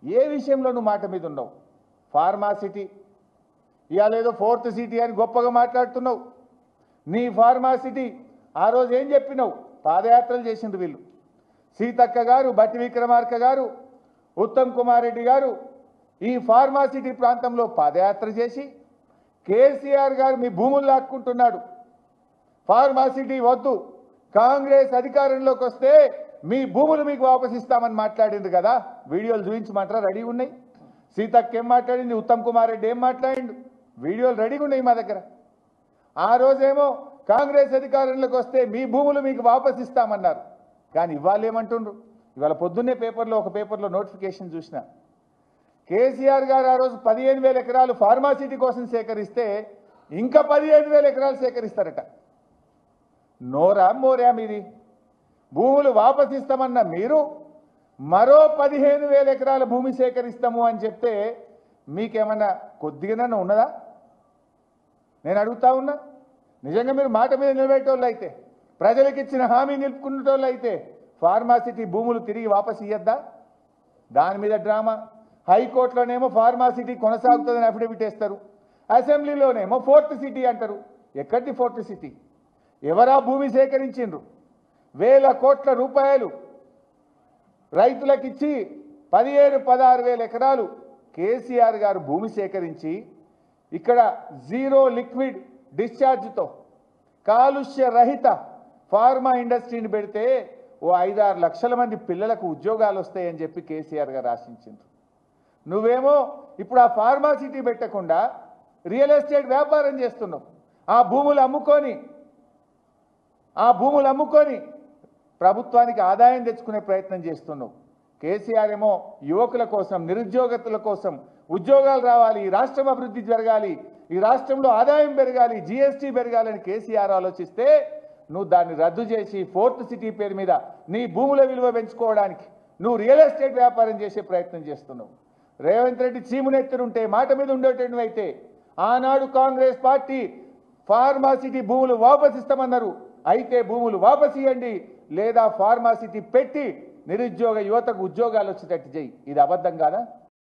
ఏ విషయంలో నువ్వు మాట మీద ఉన్నావు? ఫార్మాసిటీ ఇవాళ ఏదో 4th సిటీ అని గొప్పగా మాట్లాడుతున్నావు. నీ ఫార్మాసిటీ ఆ రోజు ఏం చెప్పినావు? పాదయాత్రలు చేసిండ్రు వీళ్ళు. సీతక్క గారు, బట్టి విక్రమార్క గారు, ఉత్తమ్ కుమార్ రెడ్డి గారు ఈ ఫార్మాసిటీ ప్రాంతంలో పాదయాత్ర చేసి కేసీఆర్ గారు మీ భూములు లాక్కుంటున్నాడు, ఫార్మాసిటీ వద్దు, కాంగ్రెస్ అధికారంలోకి వస్తే మీ భూములు మీకు వాపసు ఇస్తామని మాట్లాడింది కదా. వీడియోలు చూపించమంటారా? రెడీ ఉన్నాయి. సీతక్క ఏం మాట్లాడింది, ఉత్తమ్ కుమార్ రెడ్డి ఏం మాట్లాడిండు, వీడియోలు రెడీగా ఉన్నాయి మా దగ్గర. ఆ రోజేమో కాంగ్రెస్ అధికారంలోకి వస్తే మీ భూములు మీకు వాపసు ఇస్తామన్నారు. కానీ ఇవాళ ఏమంటుండ్రు? ఇవాళ పొద్దున్నే ఒక పేపర్లో నోటిఫికేషన్ చూసిన, కేసీఆర్ గారు ఆ రోజు 15,000 ఎకరాలు ఫార్మాసిటీ కోసం సేకరిస్తే ఇంకా 15,000 ఎకరాలు సేకరిస్తారట. నోరా మోరా మీది? భూములు వాపసు ఇస్తామన్న మీరు మరో 15,000 ఎకరాల భూమి సేకరిస్తాము అని చెప్తే మీకేమన్నా కొద్దిగానే ఉన్నదా? నేను అడుగుతా ఉన్నా. నిజంగా మీరు మాట మీద నిలబెట్టేవాళ్ళు అయితే, ప్రజలకు ఇచ్చిన హామీ నిలుపుకునేటోళ్ళు అయితే ఫార్మాసిటీ భూములు తిరిగి వాపసు ఇయ్యద్దా? దాని మీద డ్రామా. హైకోర్టులోనేమో ఫార్మాసిటీ కొనసాగుతుందని అఫిడవిట్ వేస్తారు, అసెంబ్లీలోనేమో 4th సిటీ అంటారు. ఎక్కడి 4th సిటీ? ఎవరా భూమి సేకరించిండ్రు? వేల కోట్ల రూపాయలు రైతులకిచ్చి 15,000-16,000 ఎకరాలు కేసీఆర్ గారు భూమి సేకరించి ఇక్కడ జీరో లిక్విడ్ డిశ్చార్జ్తో కాలుష్య రహిత ఫార్మా ఇండస్ట్రీని పెడితే ఓ 5-6 లక్షల మంది పిల్లలకు ఉద్యోగాలు వస్తాయని చెప్పి కేసీఆర్ గారు ఆశించిండ్రు. నువ్వేమో ఇప్పుడు ఆ ఫార్మాసిటీ పెట్టకుండా రియల్ ఎస్టేట్ వ్యాపారం చేస్తున్నావు. ఆ భూములు అమ్ముకొని ప్రభుత్వానికి ఆదాయం తెచ్చుకునే ప్రయత్నం చేస్తున్నావు. కేసీఆర్ ఏమో యువకుల కోసం, నిరుద్యోగతుల కోసం ఉద్యోగాలు రావాలి, ఈ రాష్ట్రం అభివృద్ధి జరగాలి, ఈ రాష్ట్రంలో ఆదాయం పెరగాలి, జీఎస్టీ పెరగాలని కేసీఆర్ ఆలోచిస్తే నువ్వు దాన్ని రద్దు చేసి 4th సిటీ పేరు మీద నీ భూముల విలువ పెంచుకోవడానికి నువ్వు రియల్ ఎస్టేట్ వ్యాపారం చేసే ప్రయత్నం చేస్తున్నావు. రేవంత్ రెడ్డి చీమునెత్తురుంటే, మాట మీద ఉండేటటువంటి అయితే ఆనాడు కాంగ్రెస్ పార్టీ ఫార్మాసిటీ భూములు వాపసు ఇస్తామన్నారు. అయితే భూములు వాపసు ఇవ్వండి, లేదా ఫార్మాసిటీ పెట్టి నిరుద్యోగ యువతకు ఉద్యోగాలు వచ్చేటట్టు చేయి. ఇది అబద్ధం కాదా?